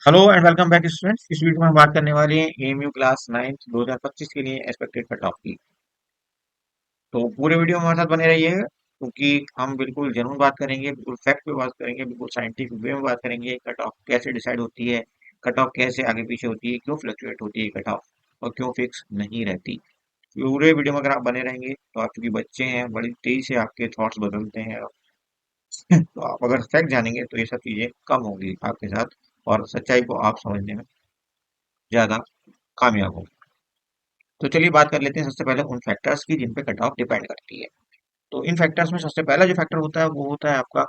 Hello and welcome back students. इस video में हम बात करने वाले हैं एएमयू क्लास 9 2025 के लिए एक्सपेक्टेड कट ऑफ की। तो पूरे वीडियो में हमारे साथ बने रहिएगा क्योंकि हम बिल्कुल जेन्युइन बात करेंगे, बिल्कुल फैक्ट पे बात करेंगे, बिल्कुल साइंटिफिक वे में बात करेंगे। कट ऑफ कैसे डिसाइड होती है, कट ऑफ कैसे आगे पीछे होती है, क्यों फ्लक्चुएट होती है कट ऑफ और क्यों फिक्स नहीं रहती। पूरे वीडियो में अगर आप बने रहेंगे तो आप चूंकि बच्चे हैं, बड़ी तेजी से आपके थॉट्स बदलते हैं। तो आप अगर फैक्ट जानेंगे तो ये सब चीजें कम होंगी आपके साथ और सच्चाई को आप समझने में ज्यादा कामयाब हो। तो चलिए बात कर लेते हैं सबसे पहले उन फैक्टर्स की जिन पे कट ऑफ डिपेंड करती है। तो इन फैक्टर्स में सबसे पहला जो फैक्टर होता है वो होता है आपका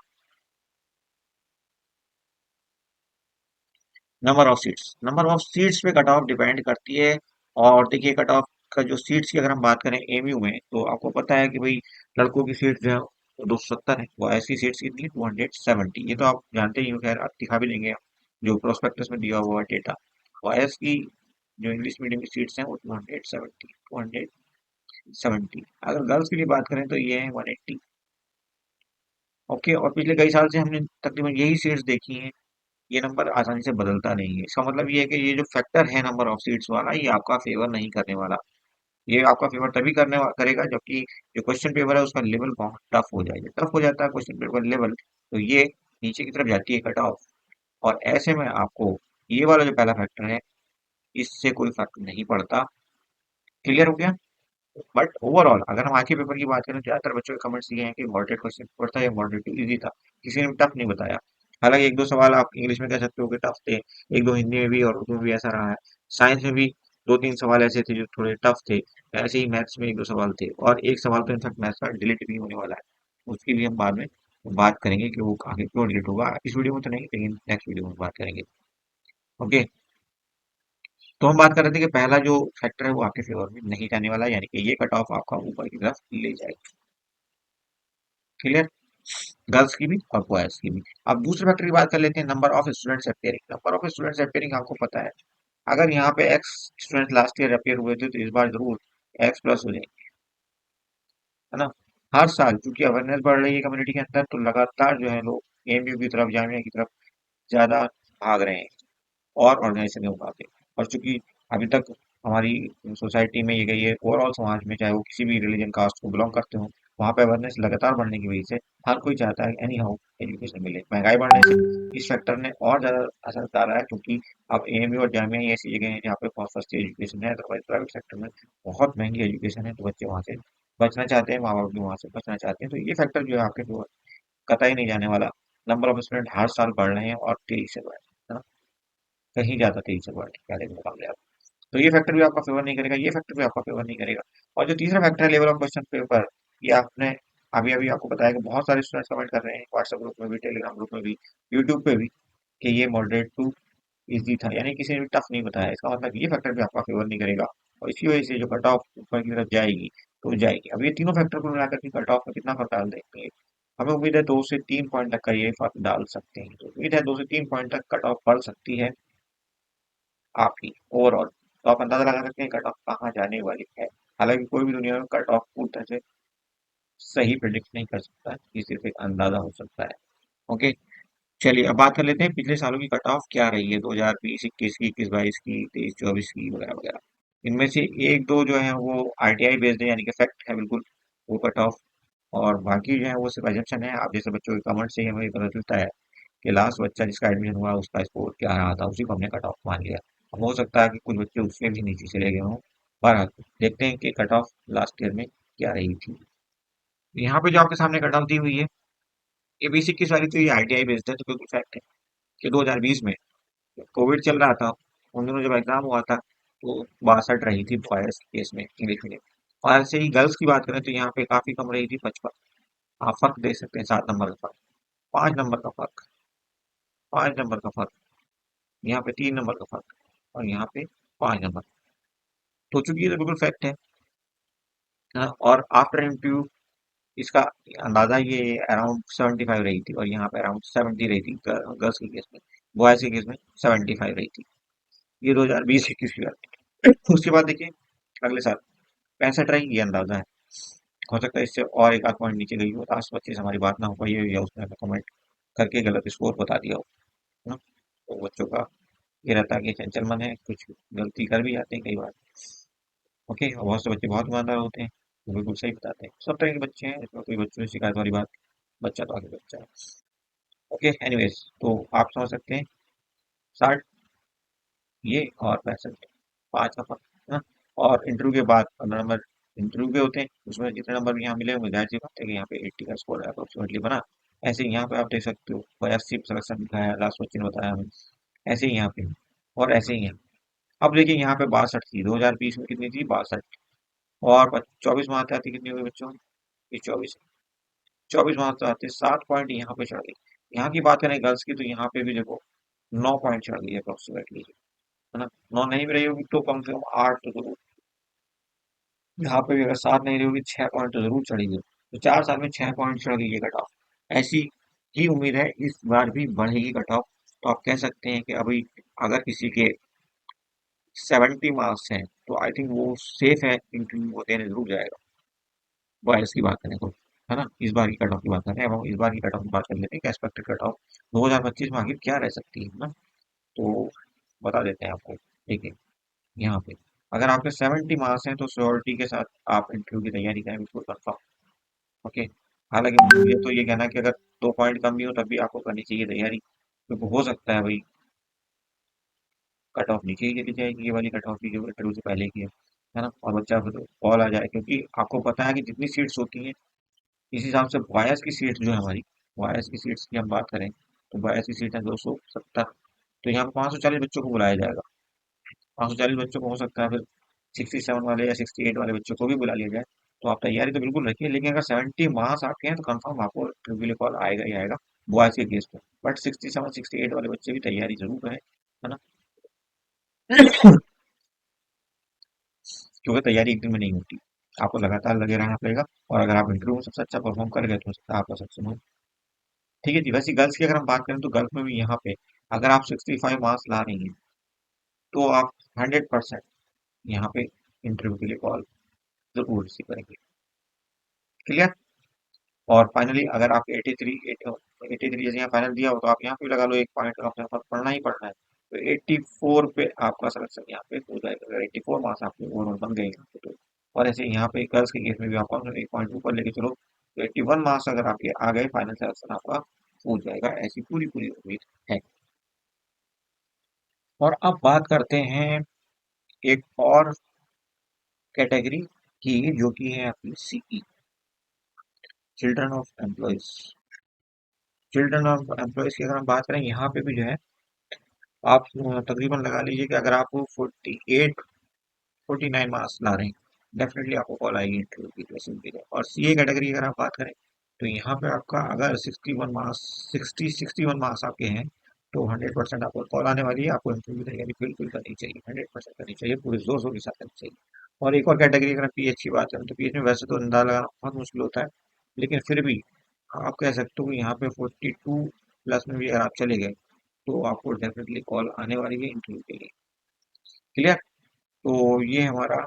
number of seats. Number of seats पे कट ऑफ डिपेंड करती है। और देखिए कट ऑफ का जो सीट्स की अगर हम बात करें एमयू में तो आपको पता है कि भाई लड़कों की सीट जो है वो 270 है, वो ऐसी सीट्स कितनी 270। ये तो आप जानते ही हो, खैर आप दिखा भी देंगे जो प्रोस्पेक्टस में दिया हुआ डेटा। वायस की जो इंग्लिश मीडियम की सीट्स हैं वो 270। अगर गर्ल्स की भी बात करें तो ये है 180। ओके, और पिछले कई साल से हमने तकरीबन यही सीट्स देखी हैं। ये नंबर आसानी से बदलता नहीं है। इसका मतलब ये है कि ये जो फैक्टर है नंबर ऑफ सीट्स वाला, ये आपका फेवर नहीं करने वाला। ये आपका फेवर तभी करेगा जबकि जो क्वेश्चन पेपर है उसका लेवल बहुत टफ हो जाएगा। टफ हो जाता है क्वेश्चन पेपर लेवल तो ये नीचे की तरफ जाती है कट ऑफ। और ऐसे में आपको ये वाला जो पहला फैक्टर है इससे कोई फर्क नहीं पड़ता। क्लियर हो गया। बट ओवरऑल अगर हम आज के पेपर की बात करें, ज्यादातर बच्चों के कमेंट्स ये हैं कि मॉडरेट क्वेश्चन पेपर था या मॉडरेट टू इजी था, किसी ने टफ नहीं बताया। हालांकि एक दो सवाल आप इंग्लिश में कह सकते हो कि टफ थे, एक दो हिंदी में भी और उर्दू में भी ऐसा रहा है। साइंस में भी दो तीन सवाल ऐसे थे जो थोड़े टफ थे। ऐसे ही मैथ्स में एक दो सवाल थे और एक सवाल तो इनफैक्ट मैथ्स का डिलीट भी होने वाला है। उसके लिए हम बाद में बात करेंगे कि वो आगे क्यों डिलीट होगा, इस वीडियो में तो नहीं लेकिन नेक्स्ट वीडियो में बात करेंगे। ओके, तो हम बात कर रहे थे कि पहला जो फैक्टर है वो आपके फेवर में नहीं जाने वाला, यानी कि ये कट ऑफ आपका ऊपर की तरफ ले जाएगा। क्लियर, गर्ल्स की भी और बॉयज की भी। अब दूसरे फैक्टर की बात कर लेते हैं, number of students appearing. Number of students appearing आपको पता है, अगर यहाँ पे x student last year appear हुए थे तो इस बार जरूर एक्स प्लस हो जाएंगे, है ना। हर साल क्योंकि अवेयरनेस बढ़ रही है कम्युनिटी के अंदर तो लगातार जो है लोग एमयू की तरफ, जामिया की तरफ ज्यादा भाग रहे हैं और ऑर्गेनाइजेशन के मुकाबले। और चूंकि अभी तक हमारी सोसाइटी में ये गई है, ओवरऑल समाज में, चाहे वो किसी भी रिलीजन कास्ट को बिलोंग करते हो, वहाँ पे अवेयरनेस लगातार बढ़ने की वजह से हर कोई चाहता है एनी हाउ एजुकेशन मिले। महंगाई बढ़ने से इस फैक्टर ने और ज्यादा असर डाला है क्योंकि अब एएमयू और जामिया ही ऐसी जगह है जहाँ पे बहुत सस्ती एजुकेशन है। अदरवाइज प्राइवेट सेक्टर में बहुत महंगी एजुकेशन है, तो बच्चे वहाँ से बचना चाहते हैं, माँ बाप भी वहाँ से बचना चाहते हैं। तो ये फैक्टर जो है आपके जो कतई नहीं जाने वाला। नंबर ऑफ स्टूडेंट हर साल बढ़ रहे हैं और तेजी से बढ़ रहे हैं, है ना। कहीं ज्यादा तेजी से बढ़ रहे हैं पहले के मुकाबले अब। तो ये फैक्टर भी आपका फेवर नहीं करेगा, ये फैक्टर भी आपका फेवर नहीं करेगा। और जो तीसरा फैक्टर है लेवल ऑफ क्वेश्चन पेपर, ये आपने अभी अभी आपको बताया कि बहुत सारे स्टूडेंट्स कमेंट कर रहे हैं व्हाट्सएप ग्रुप में भी, टेलीग्राम ग्रुप में भी, यूट्यूब पे भी, कि ये मॉडरेट टू इजी था, यानी किसी ने भी टफ नहीं बताया। इसका मतलब ये फैक्टर भी आपका फेवर नहीं करेगा और इसी वजह से जो कट ऑफ ऊपर की तरफ जाएगी तो जाएगी। अब ये तीनों फैक्टर को मिलाकर के कट ऑफ में कितना फर्क डाल देंगे, हमें उम्मीद है 2 से 3 पॉइंट तक का ये फर्क डाल सकते हैं। तो उम्मीद है 2 से 3 पॉइंट तक कट ऑफ बढ़ सकती है आपकी ओवरऑल। तो आप अंदाजा लगा सकते हैं कट ऑफ कहाँ जाने वाली है। हालांकि कोई भी दुनिया में कट ऑफ पूरी तरह से सही प्रिडिक्ट नहीं कर सकता, ये सिर्फ एक अंदाजा हो सकता है। ओके, चलिए अब बात कर लेते हैं पिछले सालों की कट ऑफ क्या रही है, 2020 21 की, 21 22 की, 23 24 की वगैरह वगैरह। इनमें से एक दो जो है वो आरटीआई बेस्ड है, यानी कि फैक्ट है बिल्कुल वो कट ऑफ। और बाकी जो है वो सिर्फ एजम्पशन है। आप जैसे बच्चों के कमेंट से ही हमें पता चलता है कि लास्ट बच्चा जिसका एडमिशन हुआ उसका स्कोर क्या रहा था, उसी को हमने कट ऑफ मान लिया। अब हो सकता है कि कुछ बच्चे उससे भी नीचे चले गए हों, पर देखते हैं कि कट ऑफ लास्ट ईयर में क्या रही थी। यहाँ पे जो आपके सामने कट ऑफ दी हुई है ये 20 21 वाली, तो ये आईटीआई बेस्ड है, तो बिल्कुल फैक्ट है कि 2020 में कोविड चल रहा था, उन दिनों जब एग्जाम हुआ था तो 62 रही थी बॉयज केस में इंग्लिश मीडियम। और ऐसे ही गर्ल्स की बात करें तो यहाँ पे काफी कम रही थी, 55। आप फर्क देख सकते हैं, 7 नंबर का फर्क, 5 नंबर का फर्क, 5 नंबर का फर्क, यहाँ पे 3 नंबर का फर्क और यहाँ पे 5 नंबर। तो चूंकि ये तो बिल्कुल फैक्ट है हाँ, और आफ्टर इंटरव्यू इसका अंदाजा ये अराउंड 75 रही थी और यहाँ पे अराउंड 70 रही थी गर्ल्स के केस में। बॉयज के केस में 75 रही थी। ये 2020 21 की बात है। उसके बाद देखिए अगले साल 65 रही, ये अंदाजा है। हो सकता है इससे और एक आध पॉइंट नीचे गई हो, लास्ट बच्चे से हमारी बात ना हो पाई हो या उसने हमें कमेंट करके गलत स्कोर बता दिया हो, है ना। तो बच्चों का ये रहता है कि चंचल मन है, कुछ गलती कर भी जाते हैं कई बार। ओके, और बहुत से बच्चे बहुत ईमानदार होते हैं, वो बिल्कुल सही बताते हैं। सब तरह के बच्चे हैं, इसमें कोई बच्चों से शिकायत वाली बात, बच्चा तो आगे बच्चा है। ओके, एनीवेज, तो आप समझ सकते हैं 60 ये और 65, 5 का फर्क है ना। और इंटरव्यू के बाद 15 नंबर इंटरव्यू के होते हैं, उसमें जितने नंबर भी यहाँ मिले होंगे, जाहिर सी बात है कि यहाँ पे 80 का स्कोर अप्रोक्सीमेटली बना। ऐसे ही यहाँ पे आप देख सकते हो 82 सिलेक्शन दिखाया है, लास्ट क्वेश्चन बताया हमें। ऐसे ही यहाँ पे, और ऐसे ही यहाँ। अब देखिए यहाँ पे 62 थी, 2020 में कितनी थी, 62। और 24 में आते आते कितनी हुई बच्चों, ये 24। 24 में आते आते 7 पॉइंट यहाँ पे चढ़ गई। यहाँ की बात करें गर्ल्स की, तो यहाँ पे भी देखो 9 पॉइंट चढ़ गई अप्रोक्सीमेटली, है ना। 9 नहीं भी रही होगी तो कम से कम 8 तो जरूर, यहाँ पे भी अगर 7 नहीं रही होगी 6 पॉइंट तो जरूर चढ़ेगी। तो 4 साल में 6 पॉइंट चढ़ गई ये कट ऑफ। ऐसी ही उम्मीद है इस बार भी बढ़ेगी कट ऑफ। तो आप कह सकते हैं कि अभी अगर किसी के 70 मार्क्स हैं तो आई थिंक वो सेफ है, इंटरव्यू वो देने जरूर जाएगा। बॉयज की बात करें तो, है ना। इस बार की कट ऑफ की बात करें, अब हम इस बार की कट ऑफ की बात कर लेते हैं, एक्सपेक्टेड कट ऑफ 2025 में आखिर क्या रह सकती है ना। तो बता देते हैं आपको। ठीक है, यहाँ पे अगर आपके 70 मार्क्स हैं तो श्योरिटी के साथ आप इंटरव्यू की तैयारी करें, बिल्कुल कंफर्म। ओके, हालांकि मुझे तो ये कहना है कि अगर 2 पॉइंट कम भी हो तब भी आपको करनी चाहिए तैयारी, क्योंकि हो सकता है भाई कट ऑफ नीचे ही चली जाएगी, ये वाली कट ऑफ की जो इंटरव्यू से पहले की है ना। और बच्चा फिर कॉल आ जाए, क्योंकि आपको पता है कि जितनी सीट्स होती हैं इस हिसाब से वायस की सीट जो है हमारी, वायस की सीट्स की हम बात करें तो वायस की सीट है 270। तो यहाँ पे 540 बच्चों को बुलाया जाएगा। 540 बच्चों को हो सकता है फिर 67 वाले या 68 वाले बच्चों को भी बुला लिया जाए। तो आप तैयारी तो बिल्कुल रखिए, लेकिन अगर 70 मार्क्स आपके हैं तो कंफर्म आपको इंटरव्यू के लिए कॉल आएगा ही आएगा, बॉयज के केस में। बट 67 68 वाले बच्चे भी तैयारी जरूर करें, है ना। क्योंकि तैयारी एक दिन में नहीं होती, आपको लगातार लगे रहना पड़ेगा। और अगर आप इंटरव्यू में सबसे अच्छा परफॉर्म कर गए तो हो सकता है आपका सक्सेस हो। ठीक है जी। वैसे गर्ल्स की अगर हम बात करें तो गर्ल्स में भी यहाँ पे अगर आप 65 मार्क्स ला रही हैं तो आप 100% यहाँ पे इंटरव्यू के लिए कॉल जरूर रिसीव करेंगे। क्लियर। और फाइनली अगर आपके 83 जैसे यहाँ फाइनल दिया हो तो आप यहाँ पे लगा लो 1 पॉइंट, आपने पढ़ना ही पढ़ना है। तो 84 पे आपका सिलेक्शन यहाँ पे हो जाएगा, अगर 84 मार्क्स आपके ओवरऑल बन गए यहाँ पे तो। और ऐसे यहाँ पे गर्ल्स के केस में भी आप 1 पॉइंट ऊपर लेके चलो तो 81 मार्क्स अगर आपके आ गए, फाइनल सिलेक्शन आपका हो जाएगा, ऐसी पूरी पूरी उम्मीद है। और अब बात करते हैं एक और कैटेगरी की, जो कि है आपकी CE, children of employees. Children of employees की अगर हम बात करें, यहाँ पे भी जो है आप तकरीबन लगा लीजिए कि अगर आप 49 मार्क्स ला रहे हैं डेफिनेटली आपको कॉल आएगी इंटरव्यू की, जैसे भी है। और सीए कैटेगरी अगर आप बात करें तो यहाँ पे आपका अगर 61 मार्क्स आपके हैं तो 100% आपको कॉल आने वाली है। आपको इंटरव्यू तैयारी बिल्कुल करनी चाहिए, 100% करनी चाहिए, पूरे जोर शोर के साथ करनी चाहिए। और एक और कैटेगरी अगर पीएच की बात करें तो पीएच में वैसे तो अंदाजा लगाना बहुत मुश्किल होता है, लेकिन फिर भी आप कह सकते हो कि यहाँ पे 42 प्लस में भी अगर आप चले गए तो आपको डेफिनेटली कॉल आने वाली है इंटरव्यू के लिए। क्लियर। तो ये हमारा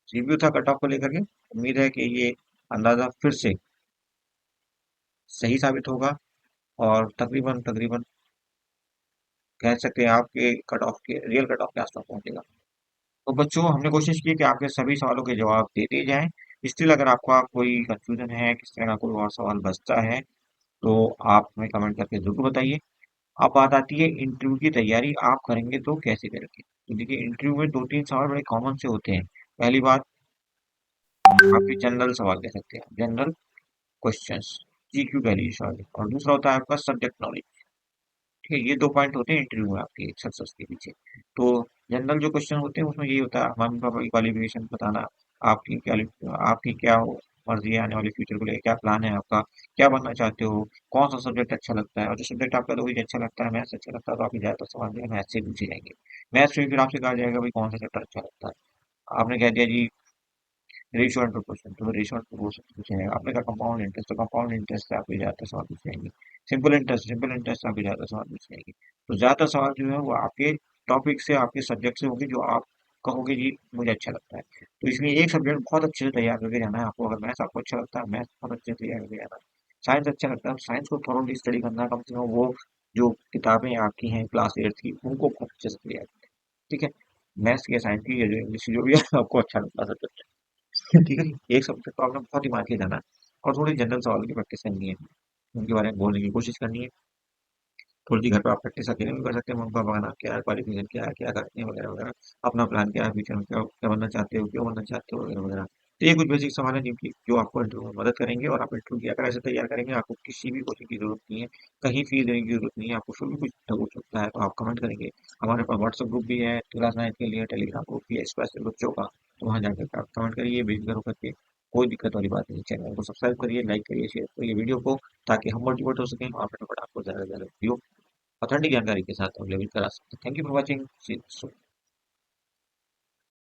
रिव्यू था कट ऑफ को लेकर के। उम्मीद है कि ये अंदाजा फिर से सही साबित होगा और तकरीबन तकरीबन कह सकते हैं आपके कट ऑफ के, रियल कट ऑफ के आसपास पहुंचेगा। तो बच्चों हमने कोशिश की कि आपके सभी सवालों के जवाब दे दिए जाएं। स्टिल अगर आपका कोई कंफ्यूजन है, किस तरह का कोई और सवाल बचता है तो आप हमें कमेंट करके जरूर बताइए। अब बात आती है इंटरव्यू की तैयारी आप करेंगे तो कैसे करेंगे। तो देखिए इंटरव्यू में 2-3 सवाल बड़े कॉमन से होते हैं। पहली बात, आपके जनरल सवाल कह सकते हैं, जनरल क्वेश्चंस, जीक्यू कह लीजिए सॉरी। और दूसरा होता है आपका सब्जेक्ट नॉलेज। ठीक है, ये 2 पॉइंट होते हैं इंटरव्यू में आपके सक्सेस के पीछे। तो जनरल जो क्वेश्चन होते हैं उसमें यही होता है, मम्मी पापा की क्वालिफिकेशन बताना, आपकी क्या आपकी क्या मर्जी है आने वाले फ्यूचर को लेकर, क्या प्लान है आपका, क्या बनना चाहते हो, कौन सा सब्जेक्ट अच्छा लगता है। और जो सब्जेक्ट आपका तो अच्छा लगता है, मैथ्स अच्छा लगता है, तो आपकी ज्यादातर सवाल जो है मैथ्स से पूछे जाएंगे। मैथ्स में फिर आपसे कहा जाएगा भाई कौन सा चैप्टर अच्छा लगता है। आपने कह दिया जी रेशियो एंड प्रोपोर्शन, तो रेशियो एंड प्रोपोर्शन से पूछा जाएगा। आपने कहा कंपाउंड इंटरेस्ट, तो कंपाउंड इंटरेस्ट से आपके ज्यादातर सवाल पूछे जाएंगे। सिंपल इंटरेस्ट से आपके ज्यादा सवाल पूछे जाएंगे। तो ज्यादातर सवाल जो है वो आपके टॉपिक से, आपके सब्जेक्ट से होंगे, जो आप कहोगे जी मुझे अच्छा लगता है। तो इसमें एक सब्जेक्ट बहुत अच्छे से तैयार करके जाना है आपको। अगर मैथ्स आपको अच्छा लगता है, मैथ्स बहुत अच्छे से तैयार करके जाना है। साइंस अच्छा लगता है, साइंस को थोड़ा स्टडी करना है, कम से कम वो जो किताबें आपकी हैं क्लास 8 की उनको बहुत अच्छे से क्लियर करें। ठीक है, मैथ्स की साइंस की या जो इंग्लिश की जो भी है आपको अच्छा लगता सब्जेक्ट। ठीक है जी, एक सब्जेक्ट को आपने बहुत ही मान के जाना है और थोड़ी जनरल सवाल की प्रैक्टिस करनी है, उनके बारे में बोलने की कोशिश करनी है। थोड़ी सी घर पे आप प्रैक्टिस अकेले भी कर सकते हैं, मम्मी पापा का नाम क्या है, क्वालिफिकेशन क्या है, क्या करते हैं वगैरह वगैरह, अपना प्लान क्या है फ्यूचर में, क्या क्या बनना चाहते हो, क्यों बनना चाहते हो वगैरह वगैरह। तो ये कुछ बेसिक सवाल है जिनकी जो आपको इंटरव्यू में मदद करेंगे और आप इंटरव्यू की अगर ऐसे तैयार करेंगे आपको किसी भी कोचिंग की जरूरत नहीं है, कहीं फीस देने की जरूरत नहीं है, आपको शुरू में कुछ डाउट होता है तो आप कमेंट करेंगे। हमारे पास व्हाट्सएप ग्रुप भी है क्लास 9 के लिए, टेलीग्राम ग्रुप भी है स्पेशल बच्चों का, तो वहाँ जाकर आप कमेंट करिए बेफिक्र होकर के, कोई दिक्कत वाली बात नहीं। चैनल को सब्सक्राइब करिए, लाइक करिए, शेयर करिए वीडियो को, ताकि हम मोटिवेट हो सकें और फटाफट आपको ज़्यादा से ज़्यादा वीडियो ऑथेंटिक जानकारी के साथ अवेलेबल करा सकते हैं। Thank you for watching.